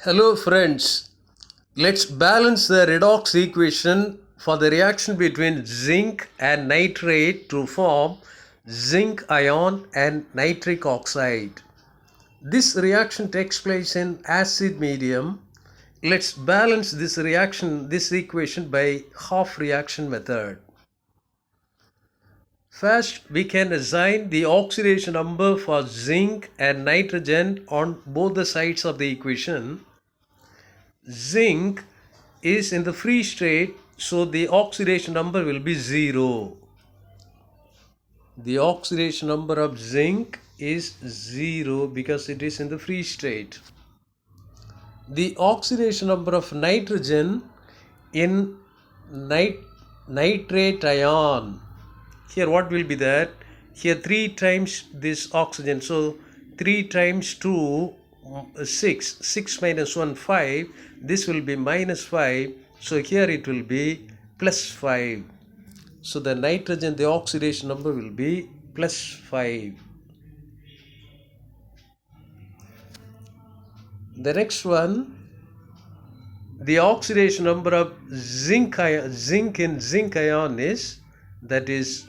Hello friends, let's balance the redox equation for the reaction between zinc and nitrate to form zinc ion and nitric oxide. This reaction takes place in acid medium. Let's balance this equation by half reaction method. First, we can assign the oxidation number for zinc and nitrogen on both the sides of the equation. Zinc is in the free state, so the oxidation number will be 0. The oxidation number of zinc is 0 because it is in the free state. The oxidation number of nitrogen in nitrate ion, here what will be that? Here 3 times this oxygen, so 3 times 2 6, 6 minus 1 5, this will be minus 5, so here it will be plus 5. So the nitrogen, the oxidation number will be plus 5. The next one, the oxidation number of zinc in zinc ion is, that is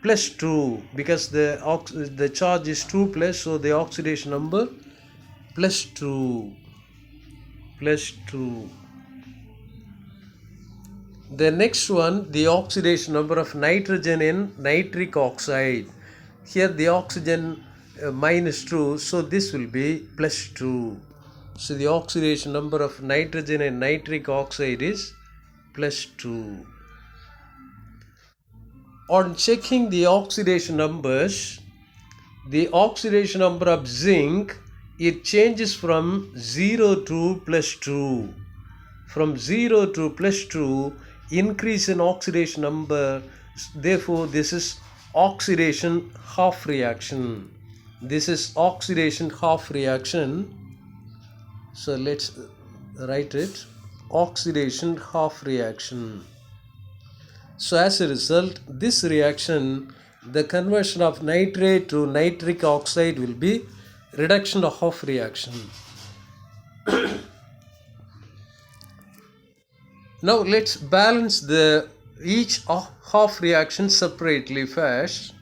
plus 2, because the charge is 2 plus, so the oxidation number plus 2. The next one, the oxidation number of nitrogen in nitric oxide. Here the oxygen minus 2, so this will be plus 2. So the oxidation number of nitrogen in nitric oxide is plus 2. On checking the oxidation numbers, the oxidation number of zinc, it changes from 0 to plus 2. From 0 to plus 2, increase in oxidation number. Therefore, this is oxidation half reaction. This is oxidation half reaction. So let's write it. Oxidation half reaction. So as a result, this reaction, the conversion of nitrate to nitric oxide will be reduction of half reaction. Now let's balance each half reaction separately first.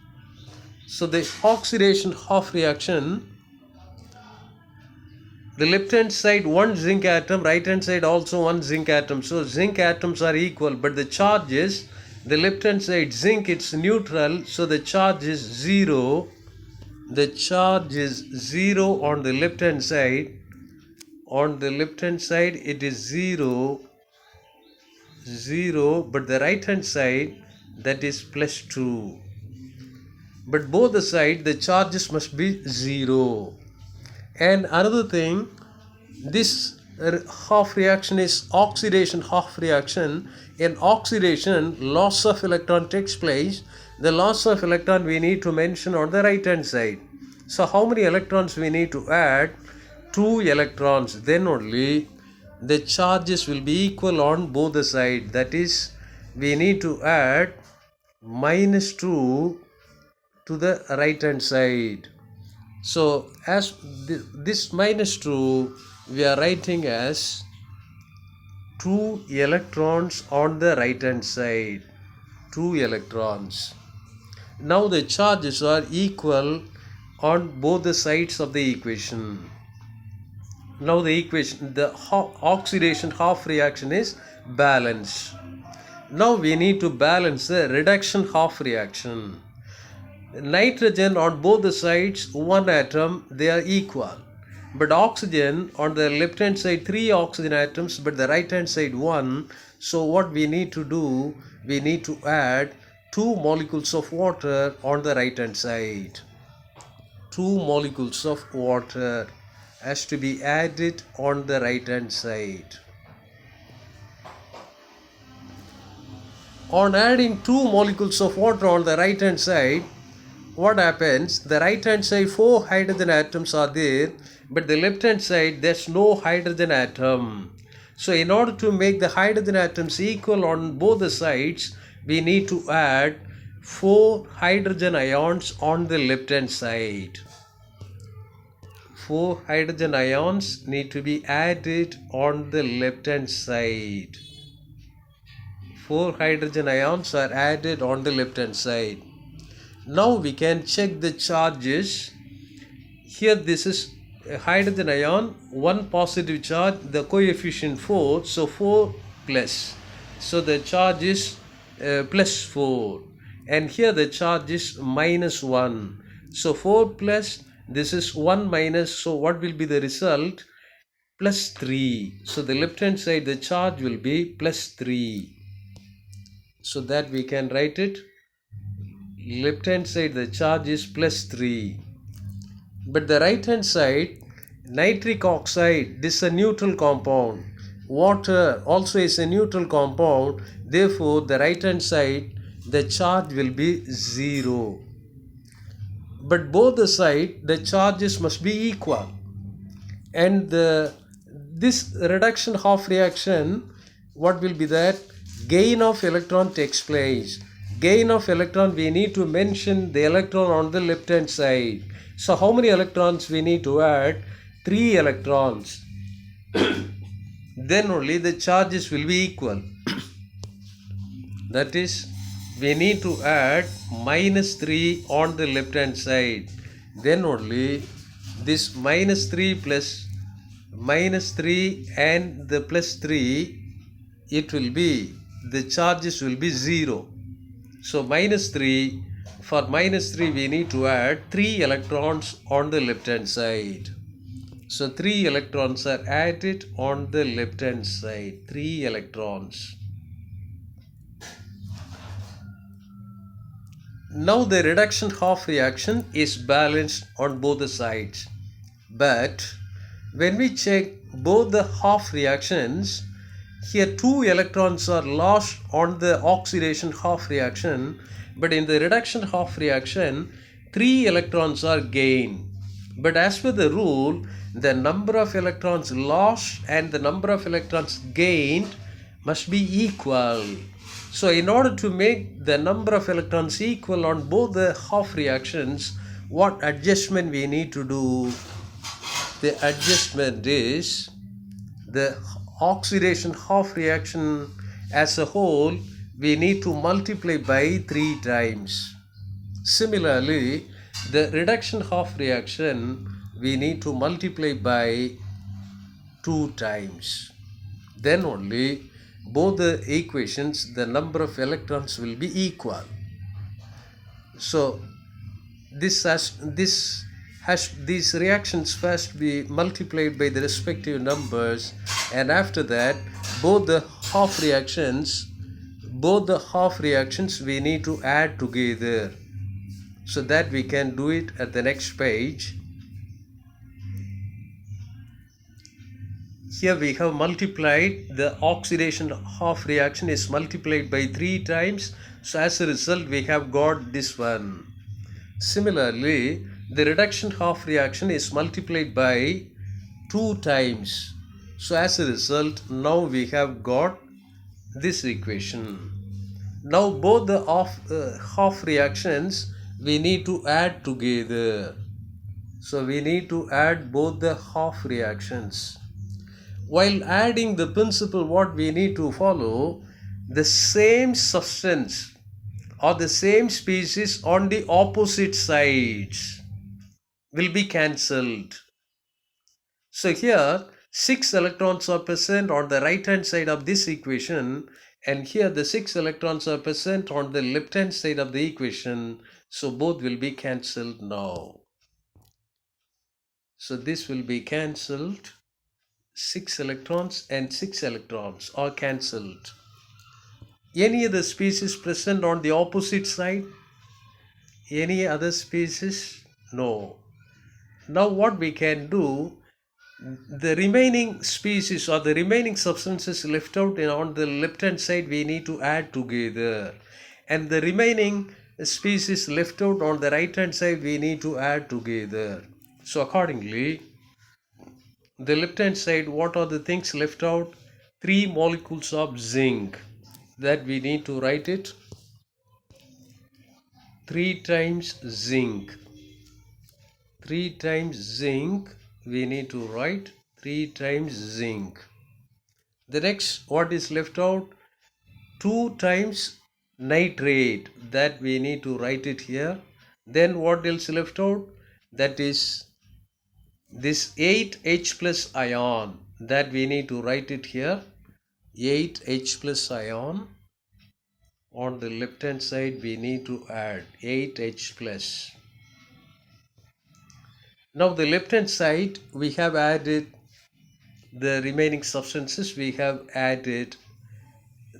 So the oxidation half reaction, the left hand side 1 zinc atom, right hand side also 1 zinc atom. So zinc atoms are equal, but the charge is, the left hand side zinc, it's neutral, so the charge is 0. The charge is 0 on the left hand side. On the left hand side it is 0, but the right hand side, that is plus 2. But both the sides the charges must be 0. And another thing, this half reaction is oxidation half reaction. In oxidation, loss of electron takes place. The loss of electron we need to mention on the right hand side. So how many electrons we need to add? 2 electrons. Then only the charges will be equal on both the sides. That is, we need to add minus 2 to the right hand side. So as this minus 2, we are writing as 2 electrons on the right hand side. 2 electrons. Now the charges are equal on both the sides of the equation. Now the equation, the oxidation half reaction is balanced. Now we need to balance the reduction half reaction. Nitrogen on both the sides 1 atom, they are equal. But oxygen on the left hand side 3 oxygen atoms, but the right hand side 1. So what we need to do, we need to add 2 molecules of water on the right hand side. 2 molecules of water has to be added on the right hand side. On adding 2 molecules of water on the right hand side, what happens? The right hand side 4 hydrogen atoms are there, but the left hand side there's no hydrogen atom. So in order to make the hydrogen atoms equal on both the sides, we need to add 4 hydrogen ions on the left hand side. 4 hydrogen ions need to be added on the left hand side. 4 hydrogen ions are added on the left hand side. Now we can check the charges. Here this is a hydrogen ion, one positive charge, the coefficient 4, so 4 plus. So the charge is plus 4. And here the charge is minus 1. So 4 plus, this is 1 minus, so what will be the result? Plus 3. So the left hand side the charge will be plus 3. So that we can write it. Left hand side the charge is plus 3. But the right hand side, nitric oxide, this is a neutral compound. Water also is a neutral compound. Therefore, the right hand side, the charge will be 0. But both the side, the charges must be equal. And this reduction half reaction, what will be that? Gain of electron takes place. Gain of electron, we need to mention the electron on the left hand side. So how many electrons we need to add? 3 electrons. Then only the charges will be equal. That is, we need to add minus 3 on the left hand side. Then only this minus 3 plus minus 3 and the plus 3, it will be, the charges will be 0. So minus 3, for minus 3 we need to add 3 electrons on the left hand side. So 3 electrons are added on the left hand side, 3 electrons. Now the reduction half reaction is balanced on both the sides. But when we check both the half reactions, here 2 electrons are lost on the oxidation half reaction, but in the reduction half reaction 3 electrons are gained. But as per the rule, the number of electrons lost and the number of electrons gained must be equal. So in order to make the number of electrons equal on both the half reactions, what adjustment we need to do? The adjustment is the oxidation half reaction as a whole, we need to multiply by 3 times. Similarly, the reduction half reaction, we need to multiply by 2 times. Then only both the equations, the number of electrons will be equal. So these reactions first be multiplied by the respective numbers, and after that both the half reactions we need to add together. So that we can do it at the next page. Here we have multiplied, the oxidation half reaction is multiplied by 3 times. So as a result we have got this one. Similarly, the reduction half reaction is multiplied by 2 times. So as a result, now we have got this equation. Now both the half reactions we need to add together. So we need to add both the half reactions. While adding the principle, what we need to follow, the same substance or the same species on the opposite sides will be cancelled. So here 6 electrons are present on the right hand side of this equation, and here the 6 electrons are present on the left hand side of the equation. So both will be cancelled now. So this will be cancelled. 6 electrons and 6 electrons are cancelled. Any other species present on the opposite side? Any other species? No. Now what we can do, the remaining species or the remaining substances left out on the left hand side we need to add together, and the remaining species left out on the right hand side we need to add together. So accordingly, the left hand side, what are the things left out? 3 molecules of zinc, that we need to write it. 3 times zinc. 3 times zinc we need to write 3 times zinc. The next, what is left out? 2 times nitrate, that we need to write it here. Then what else left out? That is this 8H plus ion, that we need to write it here. 8H plus ion. On the left hand side we need to add 8H plus. Now the left hand side we have added the remaining substances, we have added.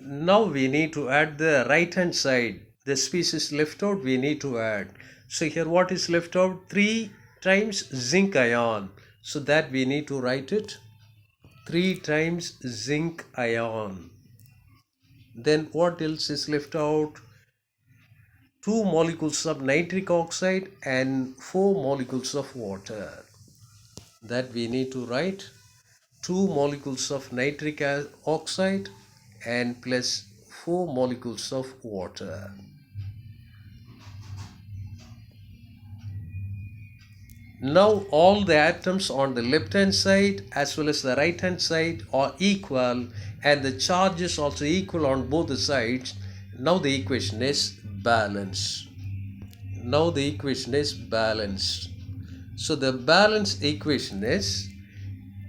Now we need to add the right hand side. The species left out we need to add. So here what is left out? 3 times zinc ion. So that we need to write it. 3 times zinc ion. Then what else is left out? 2 molecules of nitric oxide and 4 molecules of water. That we need to write. 2 molecules of nitric oxide and plus 4 molecules of water. Now all the atoms on the left hand side as well as the right hand side are equal, and the charge is also equal on both the sides. Now the equation is balanced. Now the equation is balanced. So the balanced equation is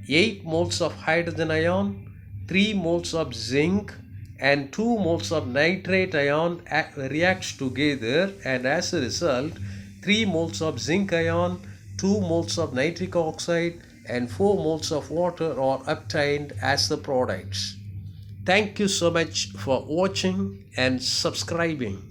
8 moles of hydrogen ion, 3 moles of zinc and 2 moles of nitrate ion reacts together, and as a result 3 moles of zinc ion, 2 moles of nitric oxide and 4 moles of water are obtained as the products. Thank you so much for watching and subscribing.